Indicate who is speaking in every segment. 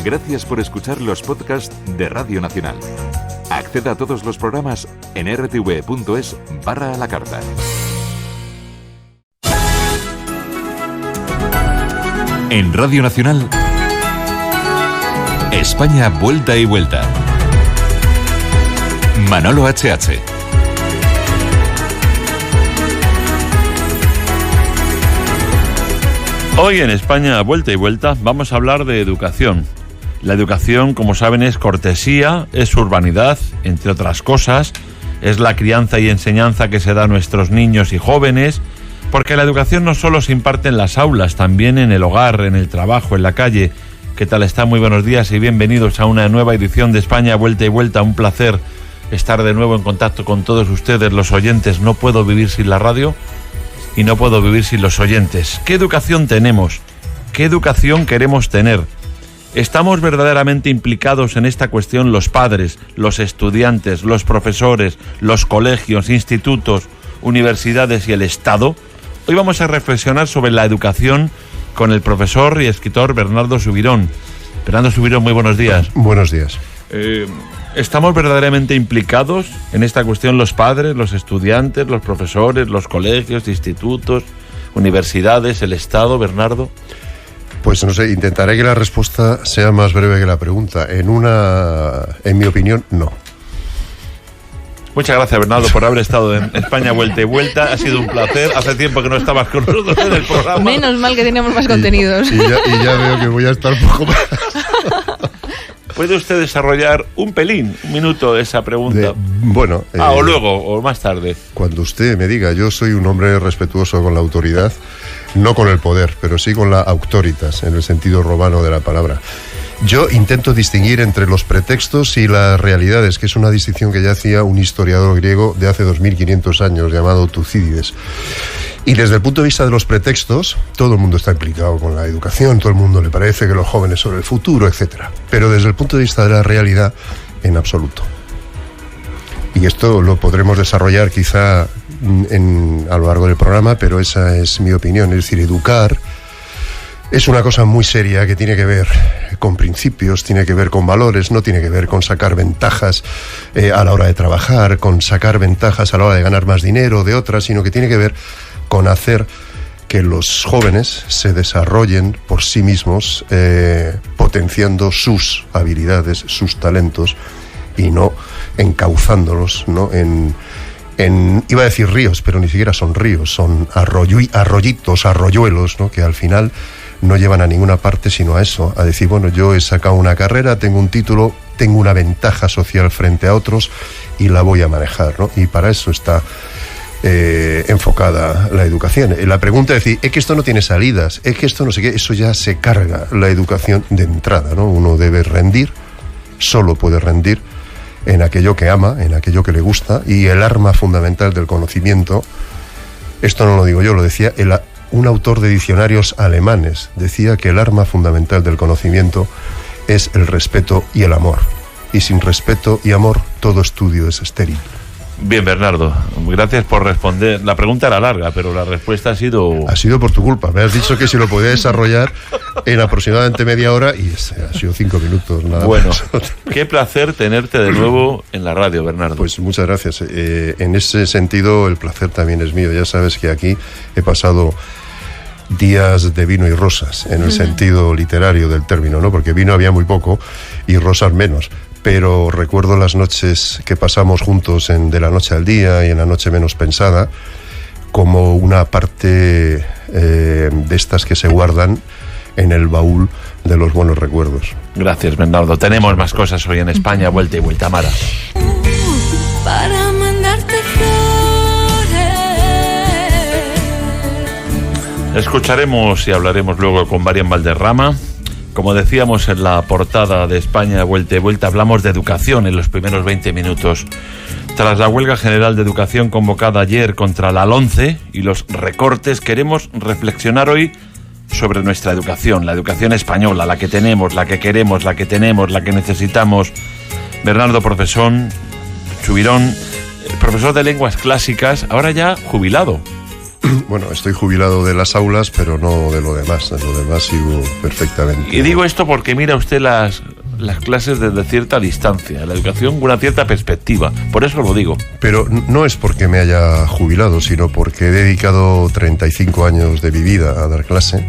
Speaker 1: Gracias por escuchar los podcasts de Radio Nacional. Acceda a todos los programas en rtv.es/a la carta. En Radio Nacional, España vuelta y vuelta. Manolo H.H.
Speaker 2: Hoy en España vuelta y vuelta vamos a hablar de educación. La educación, como saben, es cortesía, es urbanidad, entre otras cosas, es la crianza y enseñanza que se da a nuestros niños y jóvenes, porque la educación no solo se imparte en las aulas, también en el hogar, en el trabajo, en la calle. ¿Qué tal está? Muy buenos días y bienvenidos a una nueva edición de España vuelta y vuelta. Un placer estar de nuevo en contacto con todos ustedes, los oyentes. No puedo vivir sin la radio y no puedo vivir sin los oyentes. ¿Qué educación tenemos? ¿Qué educación queremos tener? ¿Estamos verdaderamente implicados en esta cuestión los padres, los estudiantes, los profesores, los colegios, institutos, universidades y el Estado? Hoy vamos a reflexionar sobre la educación con el profesor y escritor Bernardo Subirón. Bernardo Subirón, muy buenos días.
Speaker 3: Buenos días.
Speaker 2: ¿Estamos verdaderamente implicados en esta cuestión los padres, los estudiantes, los profesores, los colegios, institutos, universidades, el Estado, Bernardo?
Speaker 3: Pues no sé, intentaré que la respuesta sea más breve que la pregunta. En mi opinión, no.
Speaker 2: Muchas gracias, Bernardo, por haber estado en España vuelta y vuelta. Ha sido un placer. Hace tiempo que no estabas con nosotros en el programa.
Speaker 4: Menos mal que teníamos más contenidos.
Speaker 3: Y ya veo que voy a estar un poco más.
Speaker 2: ¿Puede usted desarrollar un minuto esa pregunta? O luego, o más tarde.
Speaker 3: Cuando usted me diga. Yo soy un hombre respetuoso con la autoridad, no con el poder, pero sí con la auctoritas, en el sentido romano de la palabra. Yo intento distinguir entre los pretextos y las realidades, que es una distinción que ya hacía un historiador griego de hace 2500 años, llamado Tucídides. Y desde el punto de vista de los pretextos, todo el mundo está implicado con la educación, todo el mundo le parece que los jóvenes son el futuro, etc. Pero desde el punto de vista de la realidad, en absoluto. Y esto lo podremos desarrollar quizá a lo largo del programa, pero esa es mi opinión. Es decir, educar es una cosa muy seria que tiene que ver con principios, tiene que ver con valores, no tiene que ver con sacar ventajas a la hora de trabajar, con sacar ventajas a la hora de ganar más dinero de otras, sino que tiene que ver con hacer que los jóvenes se desarrollen por sí mismos, potenciando sus habilidades, sus talentos, y no encauzándolos, ¿no? Iba a decir ríos, pero ni siquiera son ríos, son arroyitos, arroyuelos, ¿no? Que al final no llevan a ninguna parte sino a eso, a decir, bueno, yo he sacado una carrera, tengo un título, tengo una ventaja social frente a otros y la voy a manejar, ¿no? Y para eso está enfocada la educación. La pregunta es decir, es que esto no tiene salidas, es que esto no sé qué, eso ya se carga la educación de entrada, ¿no? Uno debe rendir, solo puede rendir en aquello que ama, en aquello que le gusta, y el arma fundamental del conocimiento, esto no lo digo yo, lo decía un autor de diccionarios alemanes, decía que el arma fundamental del conocimiento es el respeto y el amor, y sin respeto y amor todo estudio es estéril.
Speaker 2: Bien, Bernardo, gracias por responder. La pregunta era larga, pero la respuesta ha sido...
Speaker 3: Ha sido por tu culpa. Me has dicho que si lo podía desarrollar en aproximadamente media hora y ha sido 5 minutos. Nada más.
Speaker 2: Qué placer tenerte de nuevo en la radio, Bernardo.
Speaker 3: Pues muchas gracias. En ese sentido, el placer también es mío. Ya sabes que aquí he pasado días de vino y rosas, en el sentido literario del término, ¿no? Porque vino había muy poco y rosas menos. Pero recuerdo las noches que pasamos juntos de la noche al día y en la noche menos pensada como una parte de estas que se guardan en el baúl de los buenos recuerdos.
Speaker 2: Gracias, Bernardo. Tenemos más cosas hoy en España vuelta y vuelta, Mara.
Speaker 5: Para mandarte flores.
Speaker 2: Escucharemos y hablaremos luego con Marian Valderrama. Como decíamos en la portada de España vuelta y vuelta, hablamos de educación en los primeros 20 minutos. Tras la huelga general de educación convocada ayer contra la LOMCE y los recortes, queremos reflexionar hoy sobre nuestra educación, la educación española, la que tenemos, la que queremos, la que tenemos, la que necesitamos. Bernardo Subirón, profesor de lenguas clásicas, ahora ya jubilado.
Speaker 3: Bueno, estoy jubilado de las aulas, pero no de lo demás. De lo demás sigo perfectamente.
Speaker 2: Y digo esto porque mira usted las clases desde cierta distancia, la educación con una cierta perspectiva. Por eso lo digo.
Speaker 3: Pero no es porque me haya jubilado, sino porque he dedicado 35 años de mi vida a dar clase.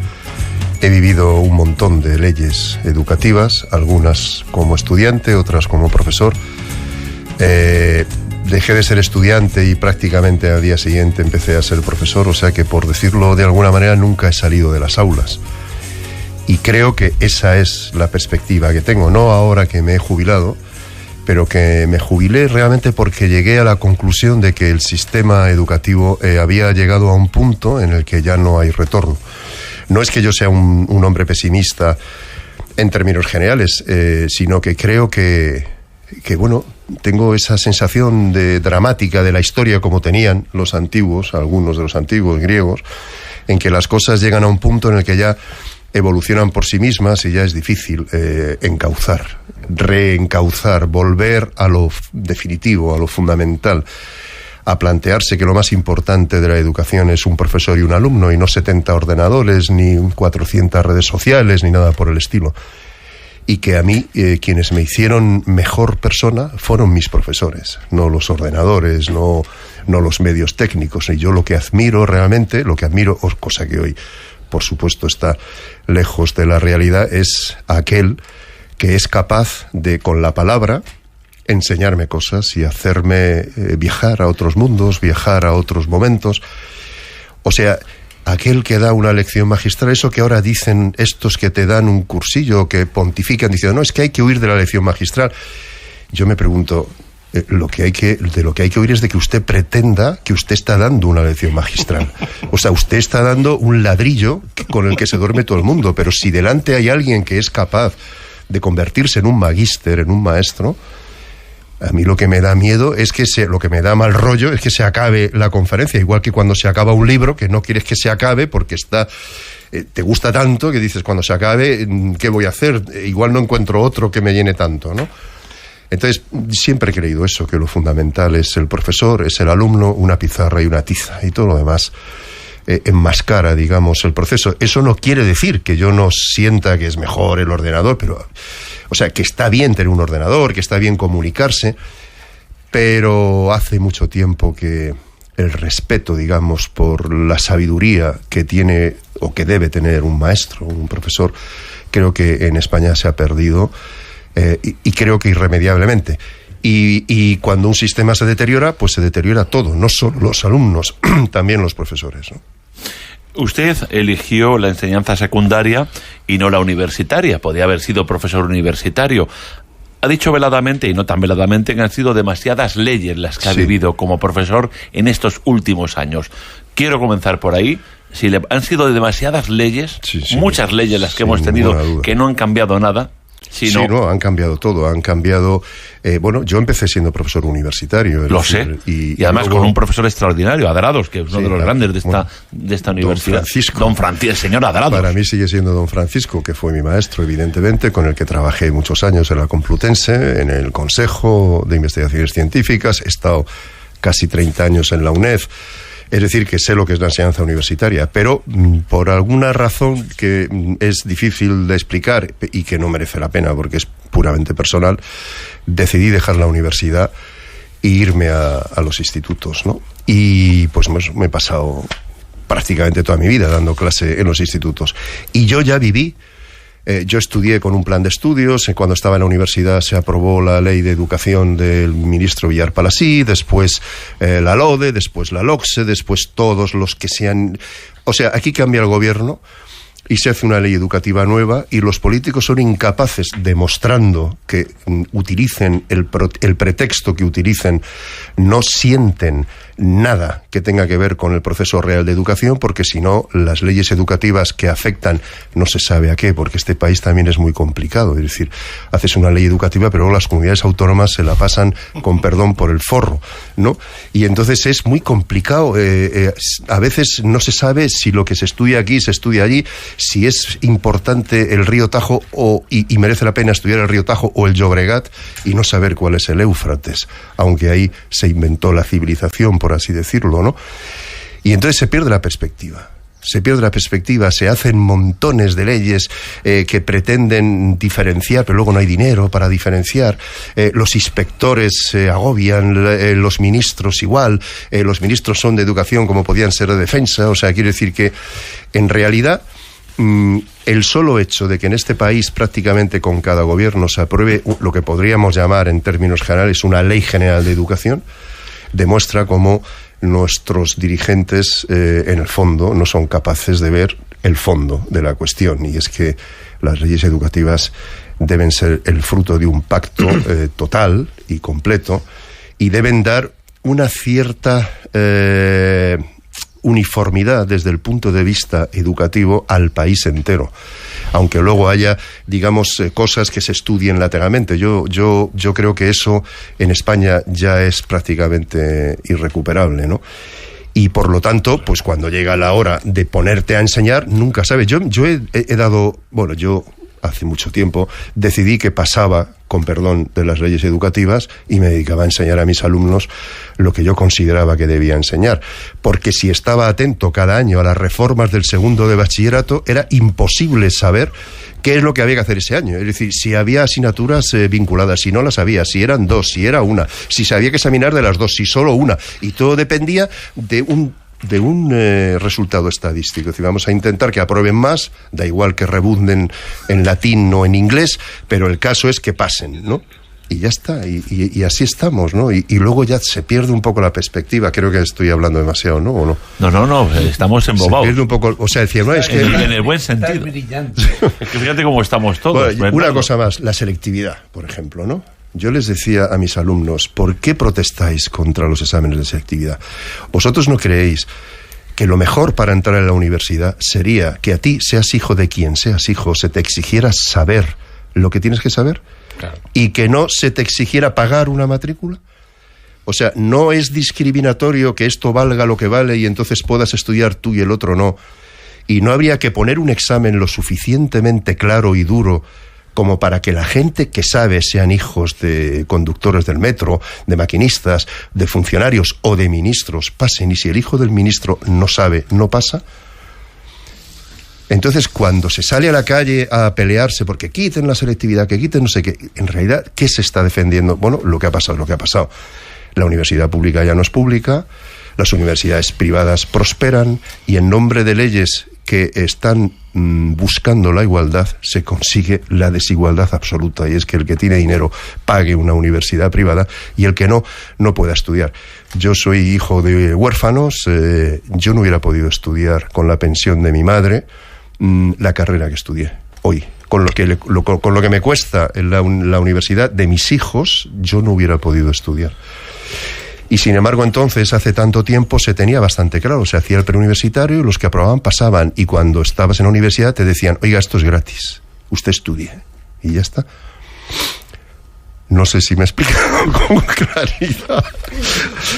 Speaker 3: He vivido un montón de leyes educativas, algunas como estudiante, otras como profesor. Dejé de ser estudiante y prácticamente al día siguiente empecé a ser profesor, o sea que, por decirlo de alguna manera, nunca he salido de las aulas. Y creo que esa es la perspectiva que tengo, no ahora que me he jubilado, pero que me jubilé realmente porque llegué a la conclusión de que el sistema educativo había llegado a un punto en el que ya no hay retorno. No es que yo sea un hombre pesimista en términos generales, sino que creo que bueno, tengo esa sensación dramática de la historia como tenían los antiguos, algunos de los antiguos griegos, en que las cosas llegan a un punto en el que ya evolucionan por sí mismas y ya es difícil reencauzar, volver a lo definitivo, a lo fundamental, a plantearse que lo más importante de la educación es un profesor y un alumno y no 70 ordenadores, ni 400 redes sociales, ni nada por el estilo. Y que a mí, quienes me hicieron mejor persona fueron mis profesores, no los ordenadores, no los medios técnicos. Y yo lo que admiro realmente, cosa que hoy, por supuesto, está lejos de la realidad, es aquel que es capaz de, con la palabra, enseñarme cosas y hacerme viajar a otros mundos, viajar a otros momentos. O sea, aquel que da una lección magistral, eso que ahora dicen estos que te dan un cursillo, que pontifican diciendo, no, es que hay que huir de la lección magistral. Yo me pregunto, de lo que hay que huir es de que usted pretenda que usted está dando una lección magistral. O sea, usted está dando un ladrillo con el que se duerme todo el mundo, pero si delante hay alguien que es capaz de convertirse en un magíster, en un maestro, a mí lo que me da miedo es lo que me da mal rollo es que se acabe la conferencia, igual que cuando se acaba un libro, que no quieres que se acabe porque te gusta tanto que dices, cuando se acabe, ¿qué voy a hacer? Igual no encuentro otro que me llene tanto, ¿no? Entonces, siempre he creído eso, que lo fundamental es el profesor, es el alumno, una pizarra y una tiza, y todo lo demás enmascara, digamos, el proceso. Eso no quiere decir que yo no sienta que es mejor el ordenador, pero... O sea, que está bien tener un ordenador, que está bien comunicarse, pero hace mucho tiempo que el respeto, digamos, por la sabiduría que tiene o que debe tener un maestro, un profesor, creo que en España se ha perdido y creo que irremediablemente. Y cuando un sistema se deteriora, pues se deteriora todo, no solo los alumnos, también los profesores, ¿no?
Speaker 2: Usted eligió la enseñanza secundaria y no la universitaria. Podía haber sido profesor universitario. Ha dicho veladamente, y no tan veladamente, que han sido demasiadas leyes las que ha vivido como profesor en estos últimos años. Quiero comenzar por ahí. Si han sido demasiadas leyes, muchas leyes las que hemos tenido, que no han cambiado nada.
Speaker 3: No, han cambiado todo, han cambiado... bueno, yo empecé siendo profesor universitario.
Speaker 2: Lo sé, y además luego, con un profesor extraordinario, Adrados, que es uno de los grandes de esta universidad. Don Francisco, el señor Adrados.
Speaker 3: Para mí sigue siendo don Francisco, que fue mi maestro, evidentemente, con el que trabajé muchos años en la Complutense, en el Consejo de Investigaciones Científicas, he estado casi 30 años en la UNED. Es decir, que sé lo que es la enseñanza universitaria, pero por alguna razón que es difícil de explicar y que no merece la pena porque es puramente personal, decidí dejar la universidad e irme a los institutos, ¿no? Y pues me he pasado prácticamente toda mi vida dando clase en los institutos. Y yo ya viví. Yo estudié con un plan de estudios, cuando estaba en la universidad se aprobó la ley de educación del ministro Villar Palasí, después la LODE, después la LOCSE, después todos los que sean... O sea, aquí cambia el gobierno y se hace una ley educativa nueva y los políticos son incapaces, demostrando que utilicen el pretexto que utilicen, no sienten nada que tenga que ver con el proceso real de educación, porque si no, las leyes educativas que afectan no se sabe a qué, porque este país también es muy complicado. Es decir, haces una ley educativa, pero luego las comunidades autónomas se la pasan, con perdón, por el forro, ¿no? Y entonces es muy complicado. A veces no se sabe si lo que se estudia aquí se estudia allí, si es importante el río Tajo y merece la pena estudiar el río Tajo o el Llobregat y no saber cuál es el Éufrates, aunque ahí se inventó la civilización, por así decirlo, ¿no? Y entonces se pierde la perspectiva. Se hacen montones de leyes que pretenden diferenciar, pero luego no hay dinero para diferenciar. Los inspectores se agobian, los ministros igual. Los ministros son de educación como podían ser de defensa. O sea, quiero decir que, en realidad, el solo hecho de que en este país prácticamente con cada gobierno se apruebe lo que podríamos llamar en términos generales una ley general de educación, demuestra cómo nuestros dirigentes en el fondo no son capaces de ver el fondo de la cuestión, y es que las leyes educativas deben ser el fruto de un pacto total y completo, y deben dar una cierta uniformidad desde el punto de vista educativo al país entero, aunque luego haya, digamos, cosas que se estudien lateralmente. Yo creo que eso en España ya es prácticamente irrecuperable, ¿no? Y por lo tanto, pues cuando llega la hora de ponerte a enseñar, nunca sabes. Yo he dado, bueno, yo hace mucho tiempo decidí que pasaba, con perdón, de las leyes educativas y me dedicaba a enseñar a mis alumnos lo que yo consideraba que debía enseñar. Porque si estaba atento cada año a las reformas del segundo de bachillerato, era imposible saber qué es lo que había que hacer ese año. Es decir, si había asignaturas vinculadas, si no las había, si eran dos, si era una, si se había que examinar de las dos, si solo una. Y todo dependía de un resultado estadístico. Es decir, vamos a intentar que aprueben más, da igual que rebunden en latín o en inglés, pero el caso es que pasen, ¿no? Y ya está, y así estamos, ¿no? Y luego ya se pierde un poco la perspectiva. Creo que estoy hablando demasiado, ¿no? ¿O no?
Speaker 2: No, estamos embobados.
Speaker 3: Se pierde un poco, o sea, decir, no, es que...
Speaker 2: En el buen sentido. Es que fíjate cómo estamos todos.
Speaker 3: Bueno, una cosa más, la selectividad, por ejemplo, ¿no? Yo les decía a mis alumnos, ¿por qué protestáis contra los exámenes de selectividad? ¿Vosotros no creéis que lo mejor para entrar en la universidad sería que a ti, seas hijo de quien seas hijo, se te exigiera saber lo que tienes que saber? Claro. Y que no se te exigiera pagar una matrícula? O sea, no es discriminatorio que esto valga lo que vale y entonces puedas estudiar tú y el otro no. Y no habría que poner un examen lo suficientemente claro y duro como para que la gente que sabe, sean hijos de conductores del metro, de maquinistas, de funcionarios o de ministros, pasen. Y si el hijo del ministro no sabe, no pasa. Entonces, cuando se sale a la calle a pelearse porque quiten la selectividad, que quiten no sé qué, en realidad, ¿qué se está defendiendo? Bueno, lo que ha pasado. La universidad pública ya no es pública, las universidades privadas prosperan, y en nombre de leyes que están buscando la igualdad, se consigue la desigualdad absoluta, y es que el que tiene dinero pague una universidad privada y el que no pueda estudiar. Yo soy hijo de huérfanos, yo no hubiera podido estudiar con la pensión de mi madre la carrera que estudié hoy. Con lo que me cuesta en la universidad de mis hijos, yo no hubiera podido estudiar. Y sin embargo, entonces, hace tanto tiempo, se tenía bastante claro. Se hacía el preuniversitario y los que aprobaban pasaban. Y cuando estabas en la universidad te decían, oiga, esto es gratis, usted estudie. Y ya está. No sé si me he explicado con claridad.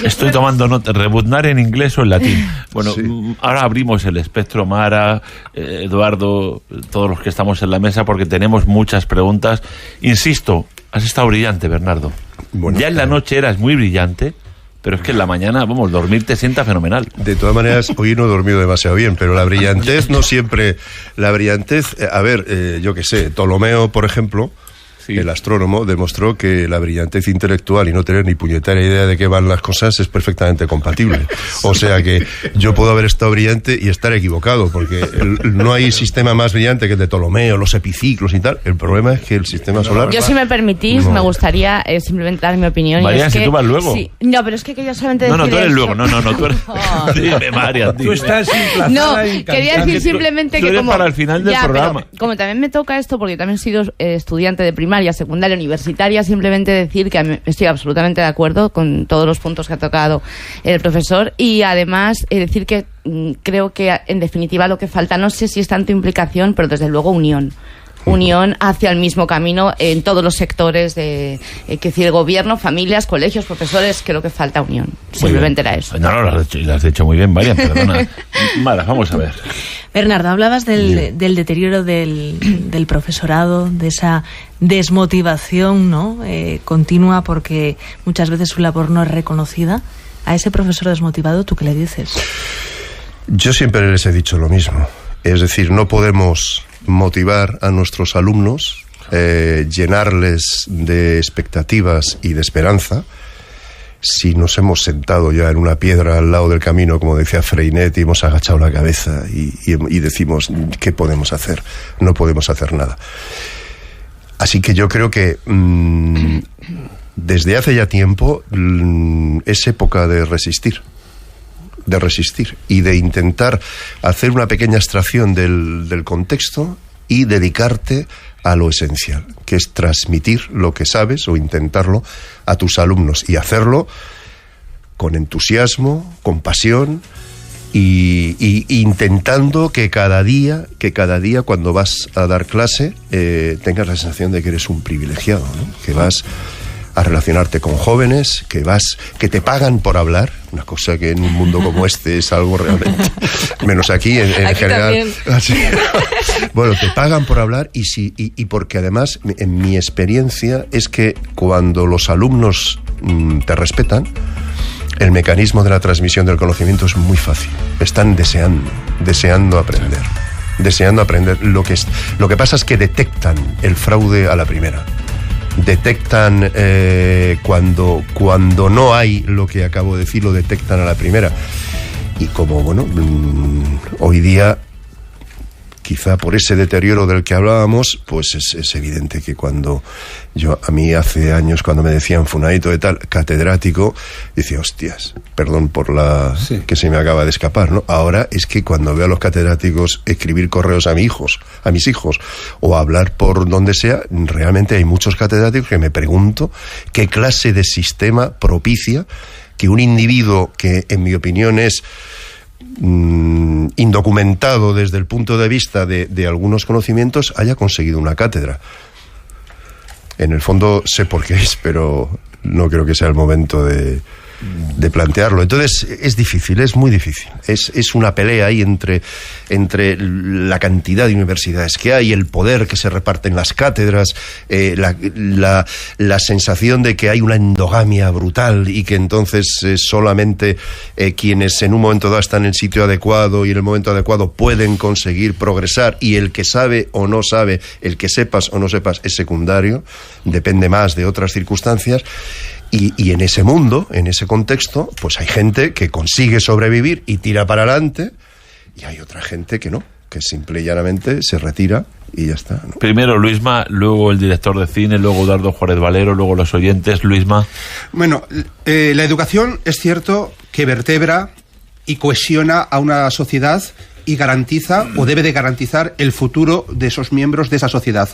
Speaker 2: Estoy tomando nota. Rebuznar en inglés o en latín. Bueno, sí. Ahora abrimos el espectro, Mara, Eduardo, todos los que estamos en la mesa, porque tenemos muchas preguntas. Insisto, has estado brillante, Bernardo. Bueno, ya en la noche eras muy brillante, pero es que en la mañana, vamos, dormir te sienta fenomenal.
Speaker 3: De todas maneras, hoy no he dormido demasiado bien, pero la brillantez no siempre... La brillantez, a ver, yo qué sé, Ptolomeo, por ejemplo, sí, el astrónomo, demostró que la brillantez intelectual y no tener ni puñetera idea de qué van las cosas es perfectamente compatible. O sea que yo puedo haber estado brillante y estar equivocado, porque no hay sistema más brillante que el de Ptolomeo, los epiciclos y tal. El problema es que el sistema solar...
Speaker 4: Yo, si me permitís, me gustaría simplemente dar mi opinión.
Speaker 2: María, si tú vas luego.
Speaker 4: Sí, no, pero es que quería solamente decir...
Speaker 2: No, tú eres luego. No, tú eres... Dime, María.
Speaker 6: Tú estás emplazada.
Speaker 4: No, quería decir simplemente
Speaker 2: tú
Speaker 4: que como...
Speaker 2: para el final del programa.
Speaker 4: Como también me toca esto, porque yo también he sido estudiante de primaria, secundaria, universitaria, simplemente decir que estoy absolutamente de acuerdo con todos los puntos que ha tocado el profesor, y además decir que creo que en definitiva lo que falta, no sé si es tanto implicación, pero desde luego unión hacia el mismo camino en todos los sectores de que decir, gobierno, familias, colegios, profesores. Creo que falta unión. Simplemente era eso.
Speaker 2: No, lo has hecho muy bien, María, perdona. Mara, vamos a ver.
Speaker 7: Bernardo, hablabas del deterioro del profesorado, de esa desmotivación, ¿no? Continua, porque muchas veces su labor no es reconocida. A ese profesor desmotivado, ¿tú qué le dices?
Speaker 3: Yo siempre les he dicho lo mismo. Es decir, no podemos motivar a nuestros alumnos, llenarles de expectativas y de esperanza, si nos hemos sentado ya en una piedra al lado del camino, como decía Freinet, y hemos agachado la cabeza y decimos, ¿qué podemos hacer? No podemos hacer nada. Así que yo creo que desde hace ya tiempo es época de resistir y de intentar hacer una pequeña abstracción del contexto y dedicarte a lo esencial, que es transmitir lo que sabes o intentarlo a tus alumnos y hacerlo con entusiasmo, con pasión y intentando que cada día cuando vas a dar clase tengas la sensación de que eres un privilegiado, ¿no? Que vas a relacionarte con jóvenes, que te pagan por hablar, una cosa que en un mundo como este es algo realmente, menos aquí en general. Así, bueno, te pagan por hablar y porque además, en mi experiencia, es que cuando los alumnos te respetan, el mecanismo de la transmisión del conocimiento es muy fácil. Están deseando aprender. Lo que pasa es que detectan el fraude a la primera. Detectan cuando no hay lo que acabo de decir, lo detectan a la primera. Y como, bueno, hoy día, quizá por ese deterioro del que hablábamos, pues es evidente que a mí hace años, cuando me decían fulanito de tal, catedrático, decía, hostias, perdón por que se me acaba de escapar, ¿no? Ahora es que cuando veo a los catedráticos escribir correos a mis hijos, o hablar por donde sea, realmente hay muchos catedráticos que me pregunto qué clase de sistema propicia que un individuo que, en mi opinión, es indocumentado desde el punto de vista de algunos conocimientos, haya conseguido una cátedra. En el fondo sé por qué es, pero no creo que sea el momento de plantearlo. Entonces es difícil, es muy difícil. Es una pelea ahí entre la cantidad de universidades que hay, el poder que se reparte en las cátedras, la sensación de que hay una endogamia brutal y que entonces solamente quienes en un momento dado están en el sitio adecuado y en el momento adecuado pueden conseguir progresar, y el que sabe o no sabe, el que sepas o no sepas, es secundario, depende más de otras circunstancias. Y en ese mundo, en ese contexto, pues hay gente que consigue sobrevivir y tira para adelante, y hay otra gente que no, que simple y llanamente se retira y ya está, ¿no?
Speaker 2: Primero Luisma, luego el director de cine, luego Eduardo Juárez Valero, luego los oyentes. Luisma.
Speaker 6: Bueno, la educación es cierto que vertebra y cohesiona a una sociedad y garantiza o debe de garantizar el futuro de esos miembros de esa sociedad.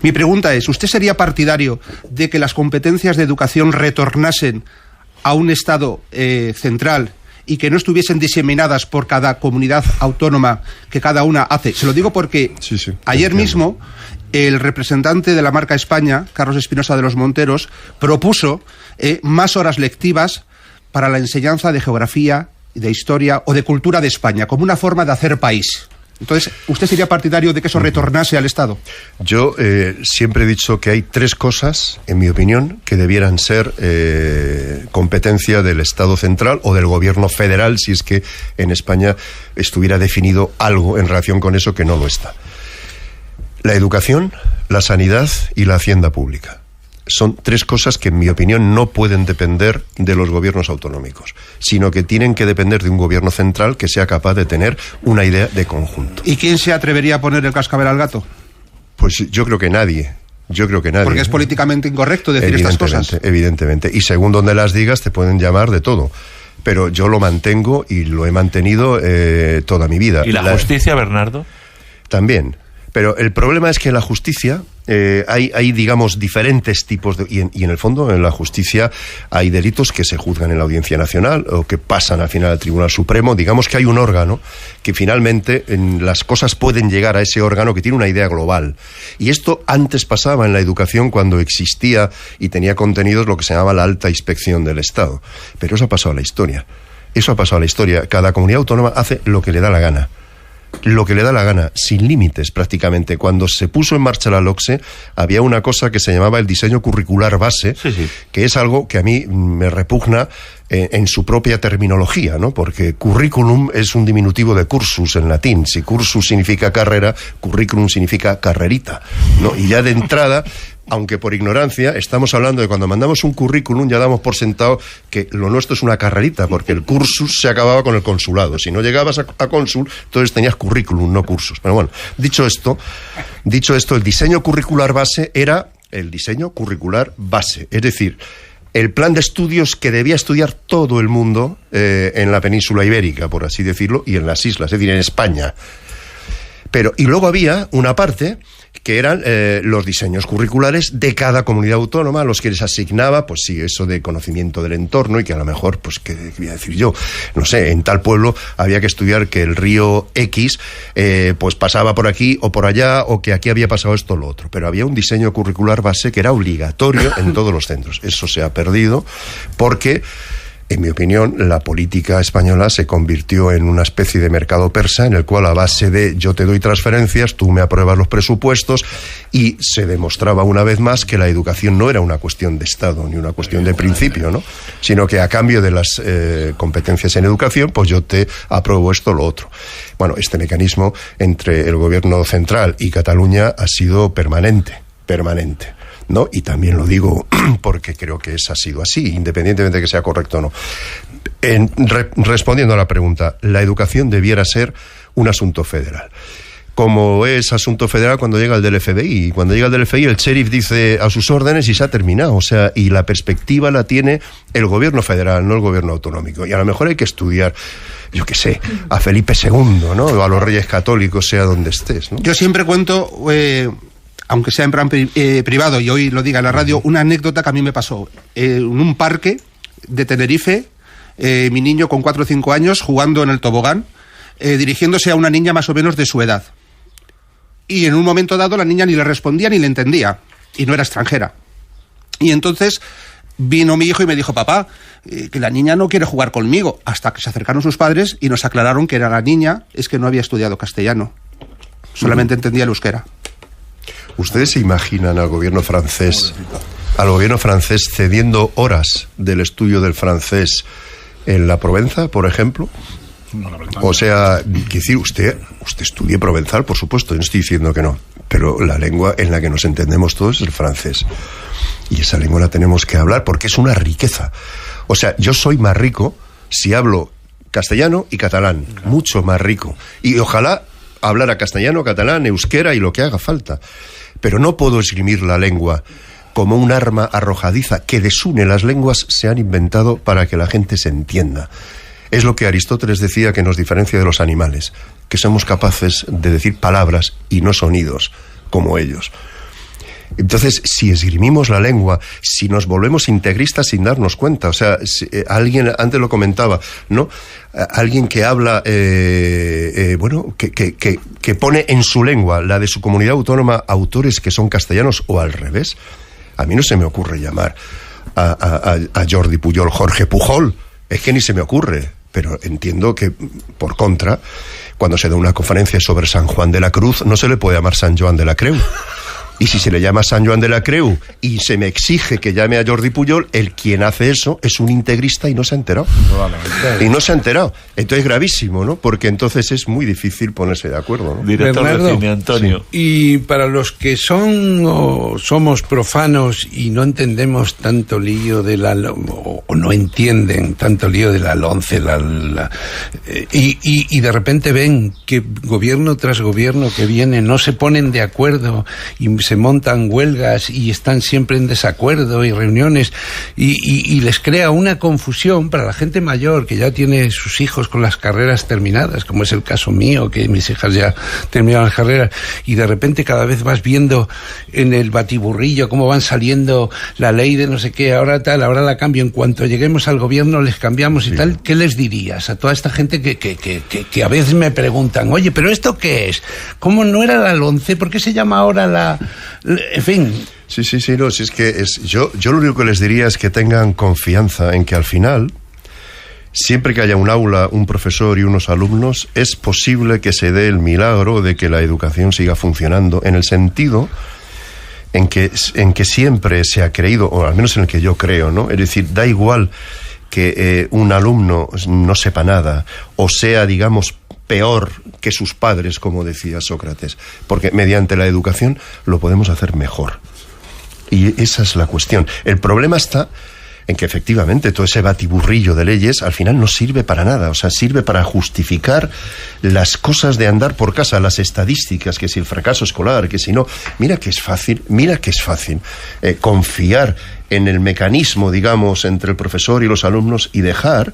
Speaker 6: Mi pregunta es, ¿usted sería partidario de que las competencias de educación retornasen a un Estado central y que no estuviesen diseminadas por cada comunidad autónoma que cada una hace? Se lo digo porque ayer mismo el representante de la marca España, Carlos Espinosa de los Monteros, propuso más horas lectivas para la enseñanza de geografía, de historia o de cultura de España, como una forma de hacer país. Entonces, ¿usted sería partidario de que eso retornase al Estado?
Speaker 3: Yo siempre he dicho que hay tres cosas, en mi opinión, que debieran ser competencia del Estado central o del gobierno federal, si es que en España estuviera definido algo en relación con eso, que no lo está. La educación, la sanidad y la hacienda pública. Son tres cosas que, en mi opinión, no pueden depender de los gobiernos autonómicos, sino que tienen que depender de un gobierno central que sea capaz de tener una idea de conjunto.
Speaker 6: ¿Y quién se atrevería a poner el cascabel al gato?
Speaker 3: Pues yo creo que nadie. Porque
Speaker 6: es políticamente incorrecto decir estas cosas.
Speaker 3: Evidentemente. Y según donde las digas, te pueden llamar de todo. Pero yo lo mantengo y lo he mantenido toda mi vida.
Speaker 2: ¿Y la justicia, Bernardo?
Speaker 3: También. Pero el problema es que en la justicia hay, digamos, diferentes tipos y en el fondo, en la justicia hay delitos que se juzgan en la Audiencia Nacional o que pasan al final al Tribunal Supremo. Digamos que hay un órgano que finalmente las cosas pueden llegar a ese órgano que tiene una idea global. Y esto antes pasaba en la educación, cuando existía y tenía contenidos lo que se llamaba la alta inspección del Estado. Pero eso ha pasado a la historia. Cada comunidad autónoma hace lo que le da la gana. lo que le da la gana, sin límites prácticamente. Cuando se puso en marcha la LOCSE, había una cosa que se llamaba el diseño curricular base, que es algo que a mí me repugna en su propia terminología, ¿no? Porque curriculum es un diminutivo de cursus en latín. Si cursus significa carrera, curriculum significa carrerita, ¿no? Y ya de entrada, aunque por ignorancia, estamos hablando de cuando mandamos un currículum, ya damos por sentado que lo nuestro es una carrerita, porque el cursus se acababa con el consulado. Si no llegabas a cónsul, entonces tenías currículum, no cursus. Pero bueno, dicho esto, el diseño curricular base era el diseño curricular base. Es decir, el plan de estudios que debía estudiar todo el mundo en la península ibérica, por así decirlo, y en las islas, es decir, en España. Y luego había una parte que eran los diseños curriculares de cada comunidad autónoma, a los que les asignaba, pues sí, eso de conocimiento del entorno, y que a lo mejor, pues, ¿qué voy a decir yo? No sé, en tal pueblo había que estudiar que el río X, pues pasaba por aquí o por allá, o que aquí había pasado esto o lo otro. Pero había un diseño curricular base que era obligatorio en todos los centros. Eso se ha perdido porque, en mi opinión, la política española se convirtió en una especie de mercado persa en el cual, a base de yo te doy transferencias, tú me apruebas los presupuestos, y se demostraba una vez más que la educación no era una cuestión de Estado ni una cuestión de principio, ¿no? Sino que a cambio de las competencias en educación, pues yo te apruebo esto o lo otro. Bueno, este mecanismo entre el gobierno central y Cataluña ha sido permanente, ¿no? Y también lo digo porque creo que ha sido así, independientemente de que sea correcto o no. Respondiendo a la pregunta, la educación debiera ser un asunto federal. Como es asunto federal cuando llega el del FBI. Y cuando llega el del FBI, el sheriff dice a sus órdenes y se ha terminado. O sea, y la perspectiva la tiene el gobierno federal, no el gobierno autonómico. Y a lo mejor hay que estudiar, yo qué sé, a Felipe II, ¿no? O a los Reyes Católicos, sea donde estés, ¿no?
Speaker 6: Yo siempre cuento, aunque sea en plan privado, y hoy lo diga en la radio, una anécdota que a mí me pasó. En un parque de Tenerife, mi niño con 4 o 5 años, jugando en el tobogán, dirigiéndose a una niña más o menos de su edad. Y en un momento dado la niña ni le respondía ni le entendía, y no era extranjera. Y entonces vino mi hijo y me dijo: papá, que la niña no quiere jugar conmigo. Hasta que se acercaron sus padres y nos aclararon que era la niña, es que no había estudiado castellano, solamente entendía el euskera.
Speaker 3: ¿Ustedes se imaginan al gobierno francés cediendo horas del estudio del francés en la Provenza, por ejemplo? O sea, decir, usted estudie provenzal, por supuesto, no estoy diciendo que no, pero la lengua en la que nos entendemos todos es el francés. Y esa lengua la tenemos que hablar porque es una riqueza. O sea, yo soy más rico si hablo castellano y catalán, mucho más rico. Y ojalá hablara castellano, catalán, euskera y lo que haga falta. Pero no puedo esgrimir la lengua como un arma arrojadiza que desune. Las lenguas se han inventado para que la gente se entienda. Es lo que Aristóteles decía que nos diferencia de los animales, que somos capaces de decir palabras y no sonidos, como ellos. Entonces, si esgrimimos la lengua, si nos volvemos integristas sin darnos cuenta, o sea, alguien antes lo comentaba, ¿no? Alguien que habla, bueno, que pone en su lengua, la de su comunidad autónoma, autores que son castellanos o al revés. A mí no se me ocurre llamar a Jordi Pujol Jorge Pujol, es que ni se me ocurre. Pero entiendo que, por contra, cuando se da una conferencia sobre San Juan de la Cruz, no se le puede llamar San Joan de la Creu. Y si se le llama San Joan de la Creu y se me exige que llame a Jordi Pujol, el quien hace eso es un integrista y no se ha enterado. Y no se ha enterado. Entonces es gravísimo, ¿no? Porque entonces es muy difícil ponerse de acuerdo, ¿no?
Speaker 2: Director
Speaker 8: Bernardo,
Speaker 2: de cine, Antonio.
Speaker 8: Sí. Y para los que son o somos profanos y no entendemos tanto lío de la... o no entienden tanto lío de la LONCE, y de repente ven que gobierno tras gobierno que viene no se ponen de acuerdo y se montan huelgas y están siempre en desacuerdo y reuniones y les crea una confusión para la gente mayor que ya tiene sus hijos con las carreras terminadas, como es el caso mío, que mis hijas ya terminaron las carreras, y de repente cada vez vas viendo en el batiburrillo cómo van saliendo la ley de no sé qué, ahora tal, ahora la cambio, en cuanto lleguemos al gobierno les cambiamos y tal. ¿Qué les dirías a toda esta gente que a veces me preguntan, oye, pero esto qué es? ¿Cómo no era la LONCE? ¿Por qué se llama ahora la...? En fin.
Speaker 3: Sí, no, si es que yo lo único que les diría es que tengan confianza en que al final Siempre que haya un aula, un profesor y unos alumnos, es posible que se dé el milagro de que la educación siga funcionando, en el sentido en que siempre se ha creído, o al menos en el que yo creo, ¿no? Es decir, da igual que un alumno no sepa nada, o sea, digamos, peor que sus padres, como decía Sócrates, porque mediante la educación lo podemos hacer mejor. Y esa es la cuestión. El problema está en que efectivamente todo ese batiburrillo de leyes al final no sirve para nada, o sea, sirve para justificar las cosas de andar por casa, las estadísticas, que si el fracaso escolar, que si no, mira que es fácil confiar en el mecanismo, digamos, entre el profesor y los alumnos y dejar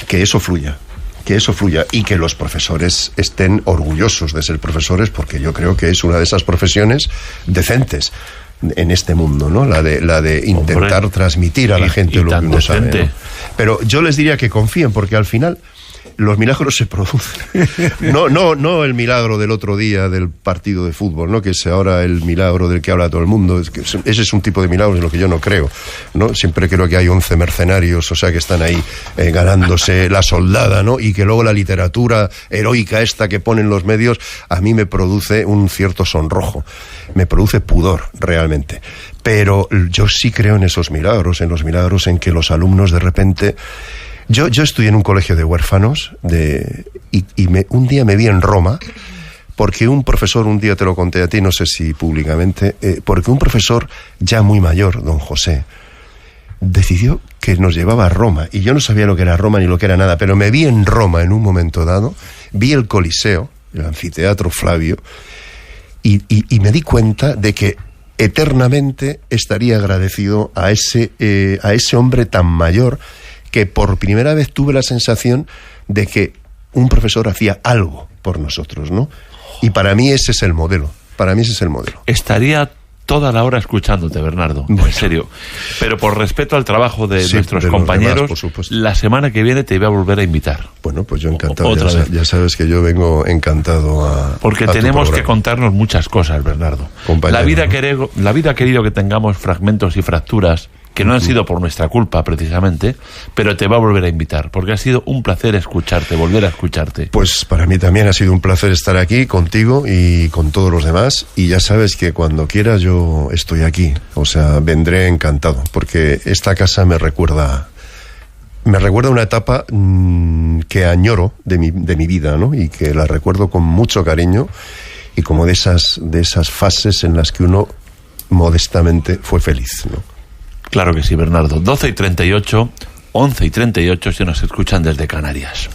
Speaker 3: que eso fluya y que los profesores estén orgullosos de ser profesores, porque yo creo que es una de esas profesiones decentes en este mundo, ¿no? La de intentar transmitir a la gente lo que uno sabe, ¿no? Pero yo les diría que confíen, porque al final los milagros se producen. No el milagro del otro día del partido de fútbol, ¿no? Que es ahora el milagro del que habla todo el mundo. Ese es un tipo de milagros en lo que yo no creo, ¿no? Siempre creo que hay 11 mercenarios, o sea, que están ahí ganándose la soldada, ¿no? Y que luego la literatura heroica esta que ponen los medios a mí me produce un cierto sonrojo, me produce pudor realmente. Pero yo sí creo en esos milagros, en los milagros en que los alumnos de repente... Yo estudié en un colegio de huérfanos un día me vi en Roma, porque un profesor, un día te lo conté a ti, no sé si públicamente, porque un profesor ya muy mayor, don José, decidió que nos llevaba a Roma, y yo no sabía lo que era Roma ni lo que era nada, pero me vi en Roma en un momento dado, vi el Coliseo, el anfiteatro Flavio, y me di cuenta de que eternamente estaría agradecido a ese hombre tan mayor, que por primera vez tuve la sensación de que un profesor hacía algo por nosotros, ¿no? Y para mí ese es el modelo.
Speaker 2: Estaría toda la hora escuchándote, Bernardo, en serio. Pero por respeto al trabajo de nuestros compañeros, demás, por supuesto, la semana que viene te voy a volver a invitar.
Speaker 3: Bueno, pues yo encantado. Ya sabes que yo vengo encantado a...
Speaker 2: Porque tenemos que contarnos muchas cosas, Bernardo. La vida ha querido que tengamos fragmentos y fracturas que no han sido por nuestra culpa, precisamente, pero te va a volver a invitar, porque ha sido un placer volver a escucharte.
Speaker 3: Pues para mí también ha sido un placer estar aquí contigo y con todos los demás, y ya sabes que cuando quieras yo estoy aquí, o sea, vendré encantado, porque esta casa me recuerda una etapa que añoro de mi vida, ¿no? Y que la recuerdo con mucho cariño, y como de esas fases en las que uno modestamente fue feliz, ¿no?
Speaker 2: Claro que sí, Bernardo. 12:38, 11:38 si nos escuchan desde Canarias.